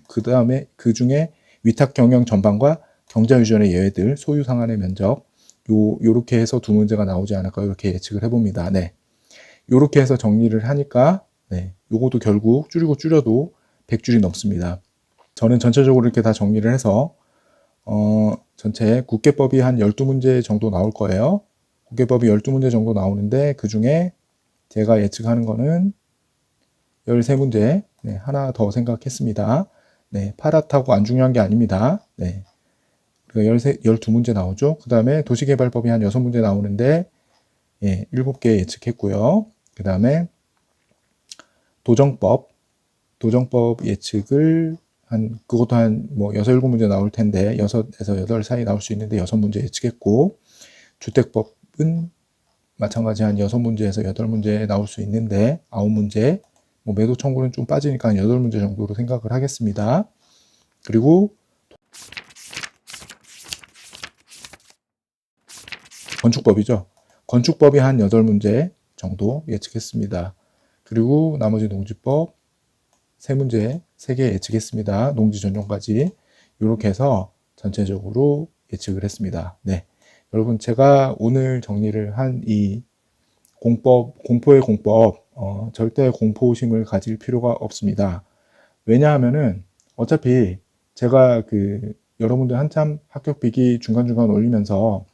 그 다음에 그 중에 위탁 경영 전반과 경자 유전의 예외들, 소유 상한의 면적, 요렇게 해서 2문제가 나오지 않을까 이렇게 예측을 해봅니다. 네. 요렇게 해서 정리를 하니까, 네. 요것도 결국 줄여도 100줄이 넘습니다. 저는 전체적으로 이렇게 다 정리를 해서, 전체 국계법이 한 12문제 정도 나올 거예요. 국계법이 12문제 정도 나오는데, 그 중에 제가 예측하는 거는 13문제, 네, 하나 더 생각했습니다. 네, 파랗다고 안 중요한 게 아닙니다. 네. 12문제 나오죠. 그 다음에 도시개발법이 한 6문제 나오는데, 예, 7개 예측했고요. 그 다음에 도정법 예측을 그것도 한 뭐 6, 7문제 나올 텐데, 6에서 8 사이 나올 수 있는데 6문제 예측했고, 주택법은 마찬가지 한 6문제에서 8문제 나올 수 있는데, 9문제, 뭐 매도 청구는 좀 빠지니까 한 8문제 정도로 생각을 하겠습니다. 그리고 건축법이죠. 건축법이 한 8문제 정도 예측했습니다. 그리고 나머지 농지법 3문제, 3개 예측했습니다. 농지 전용까지. 이렇게 해서 전체적으로 예측을 했습니다. 네. 여러분, 제가 오늘 정리를 한 이 공포의 공법, 절대 공포심을 가질 필요가 없습니다. 왜냐하면은 어차피 제가 여러분들 한참 합격 비기 중간중간 올리면서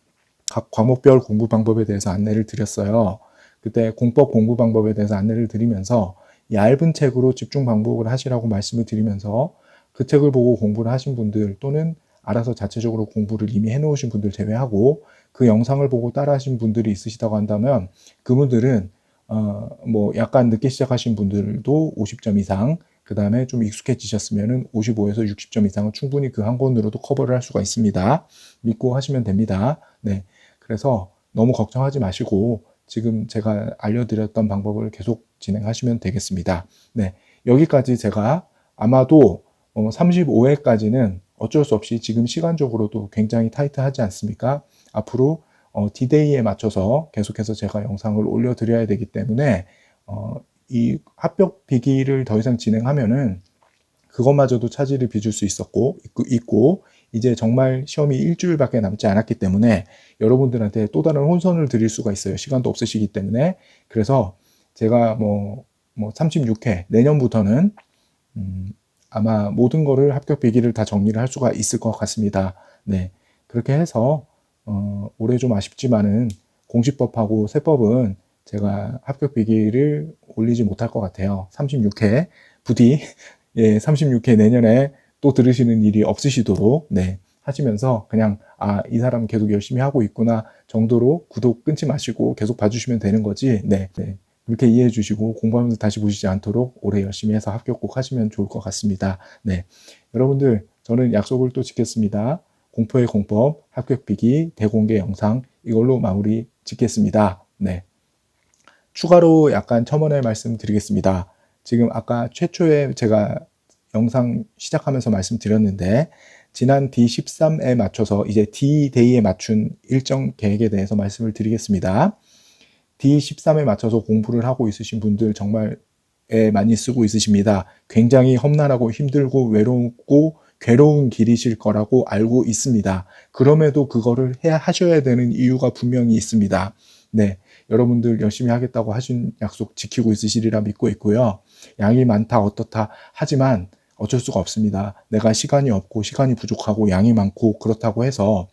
각 과목별 공부 방법에 대해서 안내를 드렸어요. 그때 공법 공부 방법에 대해서 안내를 드리면서 얇은 책으로 집중 반복을 하시라고 말씀을 드리면서 그 책을 보고 공부를 하신 분들, 또는 알아서 자체적으로 공부를 이미 해놓으신 분들 제외하고 그 영상을 보고 따라 하신 분들이 있으시다고 한다면, 그분들은 뭐 약간 늦게 시작하신 분들도 50점 이상, 그 다음에 좀 익숙해지셨으면 55에서 60점 이상은 충분히 그 한 권으로도 커버를 할 수가 있습니다. 믿고 하시면 됩니다. 네. 그래서 너무 걱정하지 마시고 지금 제가 알려드렸던 방법을 계속 진행하시면 되겠습니다. 네. 여기까지 제가 아마도 35회까지는 어쩔 수 없이 지금 시간적으로도 굉장히 타이트하지 않습니까? 앞으로 D-Day에 맞춰서 계속해서 제가 영상을 올려드려야 되기 때문에 이 합격 비기를 더 이상 진행하면은 그것마저도 차질을 빚을 수 있고 이제 정말 시험이 일주일밖에 남지 않았기 때문에 여러분들한테 또 다른 혼선을 드릴 수가 있어요. 시간도 없으시기 때문에. 그래서 제가 뭐 36회 내년부터는 아마 모든 거를 합격 비기를 다 정리를 할 수가 있을 것 같습니다. 네. 그렇게 해서 올해 좀 아쉽지만은 공시법하고 세법은 제가 합격 비기를 올리지 못할 것 같아요. 36회 부디 예, 36회 내년에 또 들으시는 일이 없으시도록, 네, 하시면서 그냥 이 사람 계속 열심히 하고 있구나 정도로 구독 끊지 마시고 계속 봐주시면 되는 거지. 네, 네. 그렇게 이해해 주시고 공부하면서 다시 보시지 않도록 올해 열심히 해서 합격 꼭 하시면 좋을 것 같습니다. 네, 여러분들, 저는 약속을 또 지켰습니다. 공포의 공법 합격 비기 대공개 영상 이걸로 마무리 짓겠습니다. 네. 추가로 약간 첨언의 말씀 드리겠습니다. 지금 아까 최초에 제가 영상 시작하면서 말씀드렸는데, 지난 D13에 맞춰서 이제 D-Day에 맞춘 일정 계획에 대해서 말씀을 드리겠습니다. D13에 맞춰서 공부를 하고 있으신 분들 정말 애 많이 쓰고 있으십니다. 굉장히 험난하고 힘들고 외롭고 괴로운 길이실 거라고 알고 있습니다. 그럼에도 그거를 하셔야 되는 이유가 분명히 있습니다. 네, 여러분들 열심히 하겠다고 하신 약속 지키고 있으시리라 믿고 있고요. 양이 많다 어떻다 하지만 어쩔 수가 없습니다. 내가 시간이 없고 시간이 부족하고 양이 많고 그렇다고 해서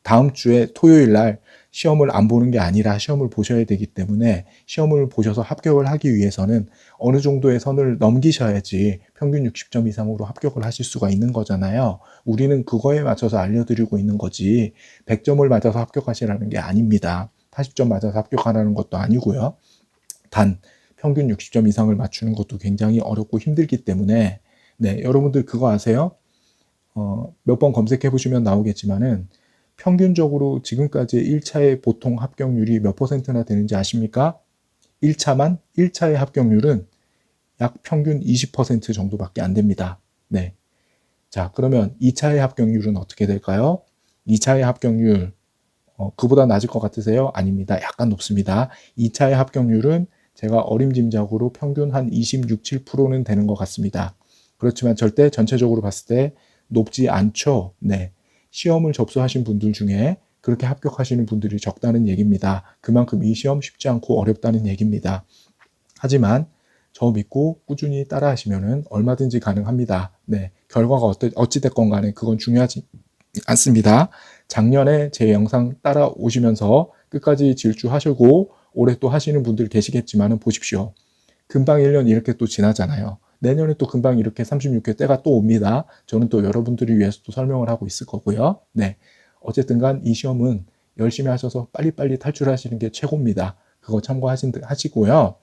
다음 주에 토요일 날 시험을 안 보는 게 아니라 시험을 보셔야 되기 때문에 시험을 보셔서 합격을 하기 위해서는 어느 정도의 선을 넘기셔야지 평균 60점 이상으로 합격을 하실 수가 있는 거잖아요. 우리는 그거에 맞춰서 알려드리고 있는 거지 100점을 맞아서 합격하시라는 게 아닙니다. 80점 맞아서 합격하라는 것도 아니고요. 단 평균 60점 이상을 맞추는 것도 굉장히 어렵고 힘들기 때문에 네, 여러분들 그거 아세요? 몇 번 검색해 보시면 나오겠지만은 평균적으로 지금까지 1차의 보통 합격률이 몇 %나 되는지 아십니까? 1차의 합격률은 약 평균 20% 정도밖에 안 됩니다. 네. 자, 그러면 2차의 합격률은 어떻게 될까요? 2차의 합격률, 그보다 낮을 것 같으세요? 아닙니다. 약간 높습니다. 2차의 합격률은 제가 어림짐작으로 평균 한 26, 7%는 되는 것 같습니다. 그렇지만 절대 전체적으로 봤을 때 높지 않죠. 네. 시험을 접수하신 분들 중에 그렇게 합격하시는 분들이 적다는 얘기입니다. 그만큼 이 시험 쉽지 않고 어렵다는 얘기입니다. 하지만 저 믿고 꾸준히 따라 하시면은 얼마든지 가능합니다. 네. 결과가 어찌됐건 간에 그건 중요하지 않습니다. 작년에 제 영상 따라오시면서 끝까지 질주하시고 올해 또 하시는 분들 계시겠지만은 보십시오. 금방 1년 이렇게 또 지나잖아요. 내년에 또 금방 이렇게 36회 때가 또 옵니다. 저는 또 여러분들을 위해서 또 설명을 하고 있을 거고요. 네. 어쨌든 간 이 시험은 열심히 하셔서 빨리빨리 탈출하시는 게 최고입니다. 그거 참고하시고요.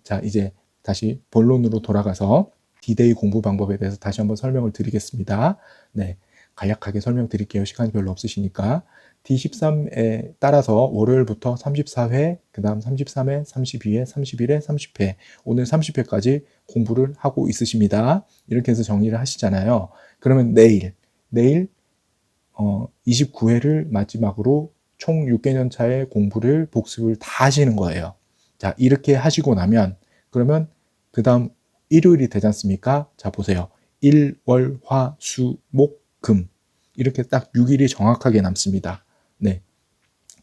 자, 이제 다시 본론으로 돌아가서 D-Day 공부 방법에 대해서 다시 한번 설명을 드리겠습니다. 네. 간략하게 설명드릴게요. 시간이 별로 없으시니까. D13에 따라서 월요일부터 34회, 그 다음 33회, 32회, 31회, 30회, 오늘 30회까지 공부를 하고 있으십니다. 이렇게 해서 정리를 하시잖아요. 그러면 내일 29회를 마지막으로 총 6개년 차의 공부를 복습을 다 하시는 거예요. 자, 이렇게 하시고 나면 그러면 그 다음 일요일이 되지 않습니까? 자, 보세요. 일, 월, 화, 수, 목, 금 이렇게 딱 6일이 정확하게 남습니다. 네.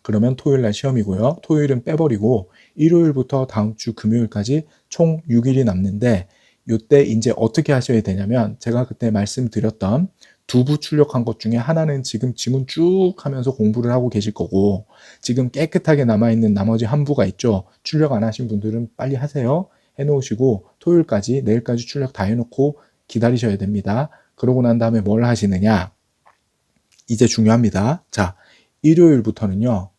그러면 토요일 날 시험이고요. 토요일은 빼버리고 일요일부터 다음 주 금요일까지 총 6일이 남는데 이때 이제 어떻게 하셔야 되냐면 제가 그때 말씀드렸던 두부 출력한 것 중에 하나는 지금 지문 쭉 하면서 공부를 하고 계실 거고 지금 깨끗하게 남아있는 나머지 한 부가 있죠. 출력 안 하신 분들은 빨리 하세요. 해놓으시고 토요일까지 내일까지 출력 다 해놓고 기다리셔야 됩니다. 그러고 난 다음에 뭘 하시느냐? 이제 중요합니다. 자, 일요일부터는요.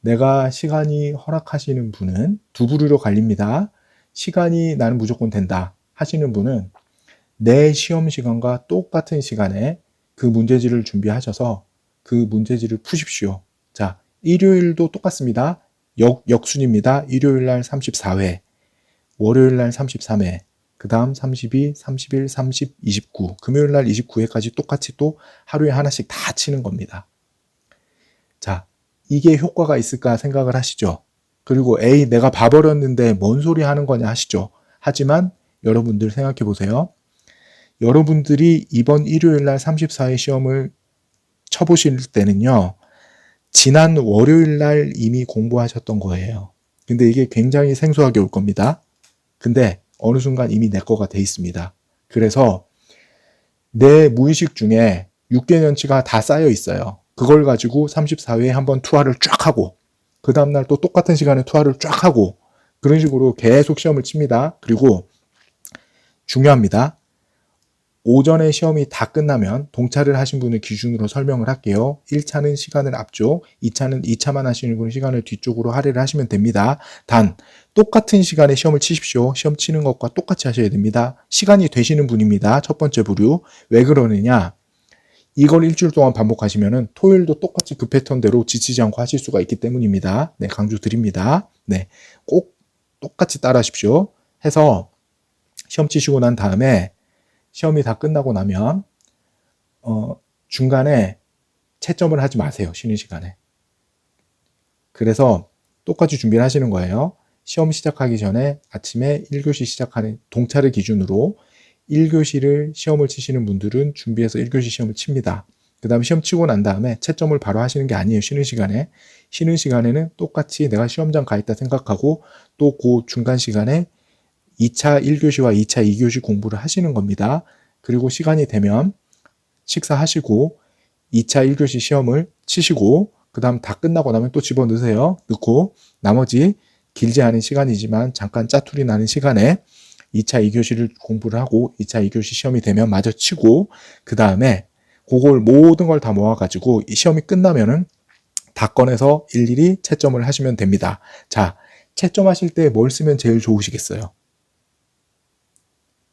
내가 시간이 허락하시는 분은 두 부류로 갈립니다. 시간이 나는 무조건 된다 하시는 분은 내 시험 시간과 똑같은 시간에 그 문제지를 준비하셔서 그 문제지를 푸십시오. 자, 일요일도 똑같습니다. 역순입니다. 일요일 날 34회, 월요일 날 33회, 그 다음 32, 31, 30, 29, 금요일 날 29회까지 똑같이 또 하루에 하나씩 다 치는 겁니다. 자, 이게 효과가 있을까 생각을 하시죠. 그리고 에이, 내가 봐버렸는데 뭔 소리 하는 거냐 하시죠. 하지만 여러분들 생각해 보세요. 여러분들이 이번 일요일 날 34회 시험을 쳐보실 때는요. 지난 월요일 날 이미 공부하셨던 거예요. 근데 이게 굉장히 생소하게 올 겁니다. 근데 어느 순간 이미 내 거가 돼 있습니다. 그래서 내 무의식 중에 6개년치가 다 쌓여 있어요. 그걸 가지고 34회에 한번 투하를 쫙 하고 그 다음날 또 똑같은 시간에 투하를 쫙 하고 그런 식으로 계속 시험을 칩니다. 그리고 중요합니다. 오전에 시험이 다 끝나면 동차를 하신 분을 기준으로 설명을 할게요. 1차는 시간을 앞쪽, 2차는 2차만 하시는 분은 시간을 뒤쪽으로 할애를 하시면 됩니다. 단 똑같은 시간에 시험을 치십시오. 시험 치는 것과 똑같이 하셔야 됩니다. 시간이 되시는 분입니다. 첫 번째 부류. 왜 그러느냐? 이걸 일주일 동안 반복하시면은 토요일도 똑같이 그 패턴대로 지치지 않고 하실 수가 있기 때문입니다. 네, 강조 드립니다. 네, 꼭 똑같이 따라 하십시오. 해서 시험 치시고 난 다음에 시험이 다 끝나고 나면 중간에 채점을 하지 마세요. 쉬는 시간에. 그래서 똑같이 준비를 하시는 거예요. 시험 시작하기 전에 아침에 1교시 시작하는 동차를 기준으로 1교시를 시험을 치시는 분들은 준비해서 1교시 시험을 칩니다. 그 다음에 시험 치고 난 다음에 채점을 바로 하시는 게 아니에요. 쉬는 시간에. 쉬는 시간에는 똑같이 내가 시험장 가 있다 생각하고 또 그 중간 시간에 2차 1교시와 2차 2교시 공부를 하시는 겁니다. 그리고 시간이 되면 식사하시고 2차 1교시 시험을 치시고 그 다음 다 끝나고 나면 또 집어넣으세요. 넣고 나머지 길지 않은 시간이지만 잠깐 짜투리 나는 시간에 2차 2교시를 공부를 하고 2차 2교시 시험이 되면 마저 치고 그 다음에 그걸 모든 걸 다 모아가지고 이 시험이 끝나면은 다 꺼내서 일일이 채점을 하시면 됩니다. 자, 채점하실 때 뭘 쓰면 제일 좋으시겠어요?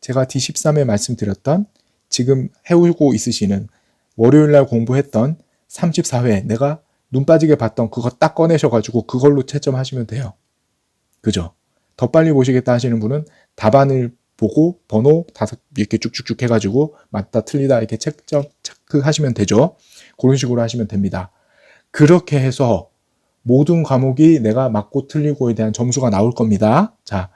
제가 D13에 말씀드렸던 지금 해오고 있으시는 월요일날 공부했던 34회 내가 눈 빠지게 봤던 그거 딱 꺼내셔가지고 그걸로 채점하시면 돼요. 그죠? 더 빨리 보시겠다 하시는 분은 답안을 보고 번호 5 이렇게 쭉쭉쭉 해가지고 맞다 틀리다 이렇게 채점 체크하시면 되죠. 그런 식으로 하시면 됩니다. 그렇게 해서 모든 과목이 내가 맞고 틀리고에 대한 점수가 나올 겁니다. 자,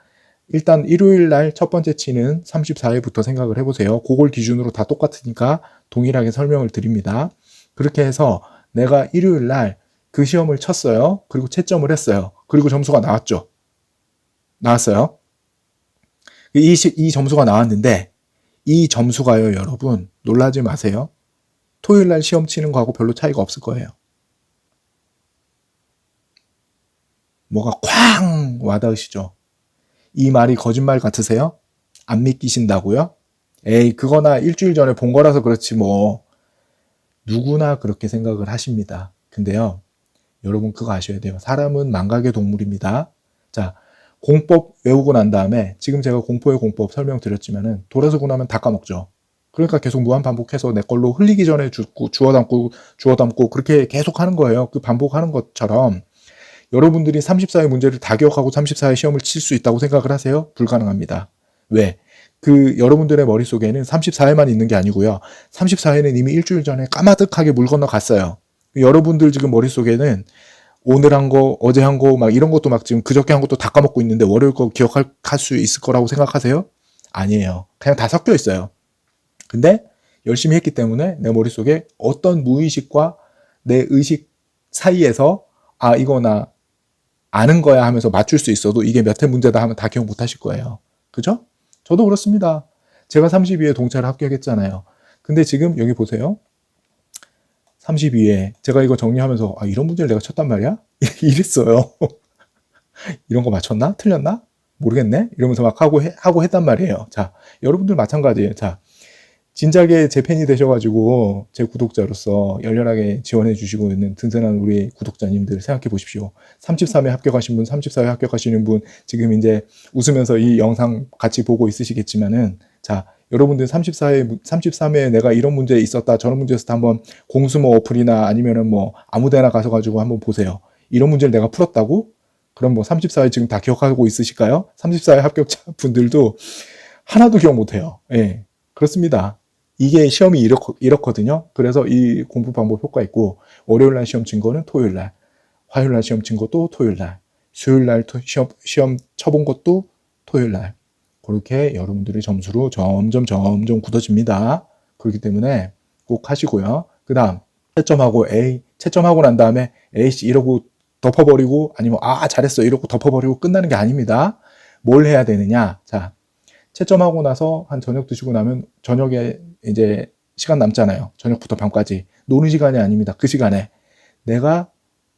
일단 일요일 날 첫 번째 치는 34회부터 생각을 해보세요. 그걸 기준으로 다 똑같으니까 동일하게 설명을 드립니다. 그렇게 해서 내가 일요일 날 그 시험을 쳤어요. 그리고 채점을 했어요. 그리고 점수가 나왔죠. 나왔어요. 이 점수가 나왔는데 이 점수가요, 여러분 놀라지 마세요. 토요일 날 시험 치는 거하고 별로 차이가 없을 거예요. 뭐가 쾅 와닿으시죠? 이 말이 거짓말 같으세요? 안 믿기신다고요? 에이, 그거나 일주일 전에 본 거라서 그렇지 뭐. 누구나 그렇게 생각을 하십니다. 근데요, 여러분 그거 아셔야 돼요. 사람은 망각의 동물입니다. 자, 공법 외우고 난 다음에 지금 제가 공포의 공법 설명드렸지만은 돌아서고 나면 다 까먹죠. 그러니까 계속 무한 반복해서 내 걸로 흘리기 전에 주워 담고 그렇게 계속 하는 거예요. 그 반복하는 것처럼 여러분들이 34회 문제를 다 기억하고 34회 시험을 칠 수 있다고 생각을 하세요? 불가능합니다. 왜? 그 여러분들의 머릿속에는 34회만 있는 게 아니고요. 34회는 이미 일주일 전에 까마득하게 물 건너 갔어요. 여러분들 지금 머릿속에는 오늘 한 거, 어제 한 거, 막 이런 것도 막 지금 그저께 한 것도 다 까먹고 있는데 월요일 거 기억할 수 있을 거라고 생각하세요? 아니에요. 그냥 다 섞여 있어요. 근데 열심히 했기 때문에 내 머릿속에 어떤 무의식과 내 의식 사이에서 아, 이거 나 아는 거야 하면서 맞출 수 있어도 이게 몇 회 문제다 하면 다 기억 못 하실 거예요. 그죠? 저도 그렇습니다. 제가 32회 동차를 합격했잖아요. 근데 지금 여기 보세요. 32회 제가 이거 정리하면서 아, 이런 문제를 내가 쳤단 말이야? 이랬어요. 이런 거 맞췄나? 틀렸나? 모르겠네? 이러면서 막 하고 했단 말이에요. 자, 여러분들 마찬가지예요. 자, 진작에 제 팬이 되셔가지고 제 구독자로서 열렬하게 지원해 주시고 있는 든든한 우리 구독자님들 생각해 보십시오. 33회 합격하신 분, 34회 합격하시는 분 지금 이제 웃으면서 이 영상 같이 보고 있으시겠지만은 자, 여러분들 33회에 내가 이런 문제 있었다 저런 문제 있었다 한번 공수모 어플이나 아니면은 뭐 아무 데나 가셔가지고 한번 보세요. 이런 문제를 내가 풀었다고? 그럼 뭐 34회 지금 다 기억하고 있으실까요? 34회 합격자 분들도 하나도 기억 못해요. 예, 그렇습니다. 이게 시험이 이렇거든요. 그래서 이 공부 방법 효과 있고 월요일 날 시험 친 거는 토요일 날, 화요일 날 시험 친 것도 토요일 날, 수요일 날 시험 쳐본 것도 토요일 날. 그렇게 여러분들의 점수로 점점 굳어집니다. 그렇기 때문에 꼭 하시고요. 그 다음 채점하고 난 다음에 에이씨 이러고 덮어버리고 아니면 아 잘했어 이러고 덮어버리고 끝나는 게 아닙니다. 뭘 해야 되느냐? 자, 채점하고 나서 한 저녁 드시고 나면 저녁에 이제 시간 남잖아요. 저녁부터 밤까지 노는 시간이 아닙니다. 그 시간에 내가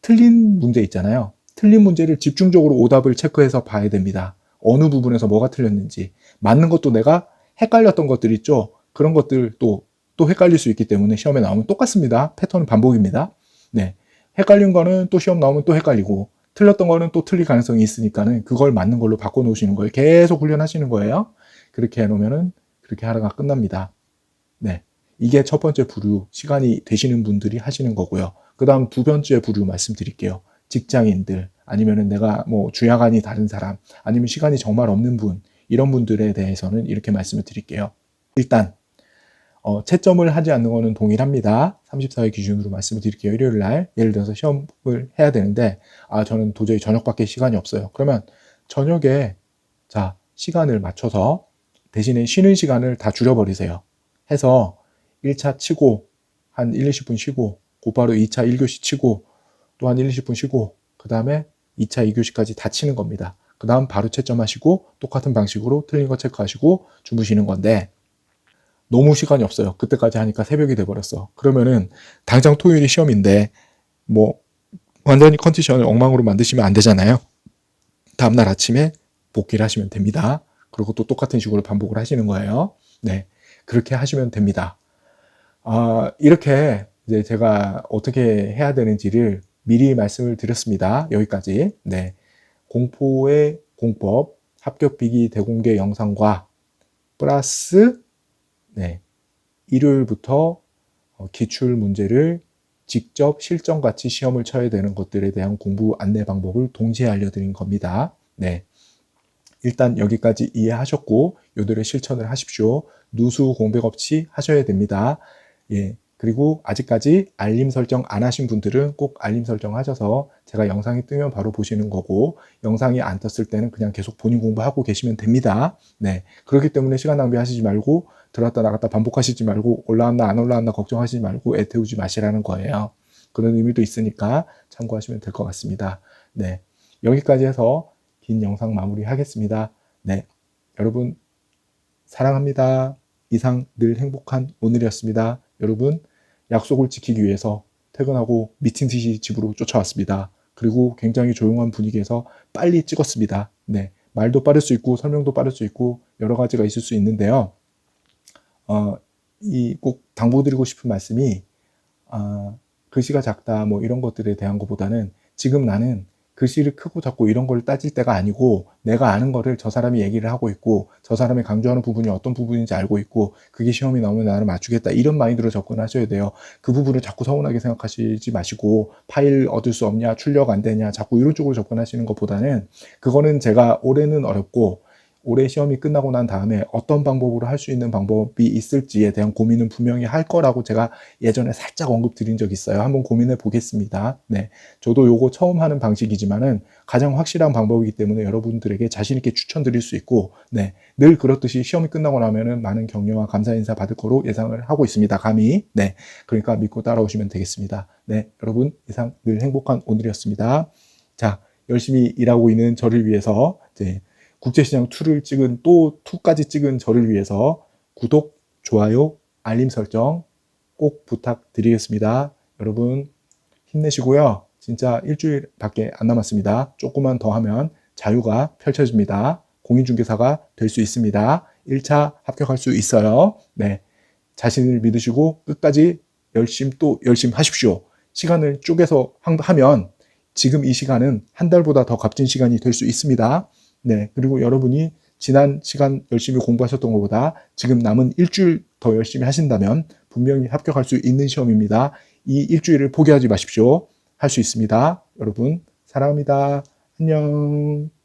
틀린 문제 있잖아요. 틀린 문제를 집중적으로 오답을 체크해서 봐야 됩니다. 어느 부분에서 뭐가 틀렸는지. 맞는 것도 내가 헷갈렸던 것들 있죠. 그런 것들 또 헷갈릴 수 있기 때문에 시험에 나오면 똑같습니다. 패턴은 반복입니다. 네, 헷갈린 거는 또 시험 나오면 또 헷갈리고 틀렸던 거는 또 틀릴 가능성이 있으니까는 그걸 맞는 걸로 바꿔놓으시는 거예요. 계속 훈련하시는 거예요. 그렇게 해놓으면은 그렇게 하루가 끝납니다. 네, 이게 첫 번째 부류 시간이 되시는 분들이 하시는 거고요. 그 다음 두 번째 부류 말씀드릴게요. 직장인들 아니면은 내가 뭐 주야간이 다른 사람 아니면 시간이 정말 없는 분 이런 분들에 대해서는 이렇게 말씀을 드릴게요. 일단 채점을 하지 않는 거는 동일합니다. 34회 기준으로 말씀을 드릴게요. 일요일 날 예를 들어서 시험을 해야 되는데 아 저는 도저히 저녁밖에 시간이 없어요. 그러면 저녁에 자 시간을 맞춰서 대신에 쉬는 시간을 다 줄여버리세요. 해서 1차 치고 한 1, 20분 쉬고 곧바로 2차 1교시 치고 또 한 1, 20분 쉬고 그 다음에 2차 2교시까지 다 치는 겁니다. 그 다음 바로 채점하시고 똑같은 방식으로 틀린 거 체크하시고 주무시는 건데 너무 시간이 없어요. 그때까지 하니까 새벽이 돼버렸어. 그러면은 당장 토요일이 시험인데 뭐 완전히 컨디션을 엉망으로 만드시면 안 되잖아요. 다음날 아침에 복귀를 하시면 됩니다. 그리고 또 똑같은 식으로 반복을 하시는 거예요. 네, 그렇게 하시면 됩니다. 이렇게 이제 제가 어떻게 해야 되는지를 미리 말씀을 드렸습니다. 여기까지. 네, 공포의 공법, 합격비기 대공개 영상과 플러스 네, 일요일부터 기출 문제를 직접 실전같이 시험을 쳐야 되는 것들에 대한 공부 안내 방법을 동시에 알려드린 겁니다. 네, 일단 여기까지 이해하셨고 요들의 실천을 하십시오. 누수 공백 없이 하셔야 됩니다. 예, 그리고 아직까지 알림 설정 안 하신 분들은 꼭 알림 설정 하셔서 제가 영상이 뜨면 바로 보시는 거고, 영상이 안 떴을 때는 그냥 계속 본인 공부하고 계시면 됩니다. 네, 그렇기 때문에 시간 낭비하시지 말고 들어왔다 나갔다 반복하시지 말고 올라왔나 안 올라왔나 걱정하시지 말고 애 태우지 마시라는 거예요. 그런 의미도 있으니까 참고하시면 될 것 같습니다. 네, 여기까지 해서 긴 영상 마무리하겠습니다. 네, 여러분 사랑합니다. 이상 늘 행복한 오늘이었습니다. 여러분 약속을 지키기 위해서 퇴근하고 미친 듯이 집으로 쫓아왔습니다. 그리고 굉장히 조용한 분위기에서 빨리 찍었습니다. 네, 말도 빠를 수 있고 설명도 빠를 수 있고 여러 가지가 있을 수 있는데요. 꼭 당부드리고 싶은 말씀이 글씨가 작다 뭐 이런 것들에 대한 것보다는 지금 나는 글씨를 크고 작고 이런 걸 따질 때가 아니고 내가 아는 거를 저 사람이 얘기를 하고 있고 저 사람이 강조하는 부분이 어떤 부분인지 알고 있고 그게 시험이 나오면 나를 맞추겠다 이런 마인드로 접근하셔야 돼요. 그 부분을 자꾸 서운하게 생각하시지 마시고 파일 얻을 수 없냐 출력 안 되냐 자꾸 이런 쪽으로 접근하시는 것보다는 그거는 제가 올해는 어렵고 올해 시험이 끝나고 난 다음에 어떤 방법으로 할 수 있는 방법이 있을지에 대한 고민은 분명히 할 거라고 제가 예전에 살짝 언급드린 적 있어요. 한번 고민해 보겠습니다. 네, 저도 요거 처음 하는 방식이지만은 가장 확실한 방법이기 때문에 여러분들에게 자신 있게 추천드릴 수 있고, 네, 늘 그렇듯이 시험이 끝나고 나면은 많은 격려와 감사 인사 받을 거로 예상을 하고 있습니다. 감히. 네, 그러니까 믿고 따라오시면 되겠습니다. 네, 여러분 이상 늘 행복한 오늘이었습니다. 자, 열심히 일하고 있는 저를 위해서 이제 국제시장 2를 찍은 또 2까지 찍은 저를 위해서 구독, 좋아요, 알림 설정 꼭 부탁드리겠습니다. 여러분 힘내시고요. 진짜 일주일밖에 안 남았습니다. 조금만 더 하면 자유가 펼쳐집니다. 공인중개사가 될 수 있습니다. 1차 합격할 수 있어요. 네, 자신을 믿으시고 끝까지 열심히 하십시오. 시간을 쪼개서 하면 지금 이 시간은 한 달보다 더 값진 시간이 될 수 있습니다. 네, 그리고 여러분이 지난 시간 열심히 공부하셨던 것보다 지금 남은 일주일 더 열심히 하신다면 분명히 합격할 수 있는 시험입니다. 이 일주일을 포기하지 마십시오. 할 수 있습니다. 여러분 사랑합니다. 안녕.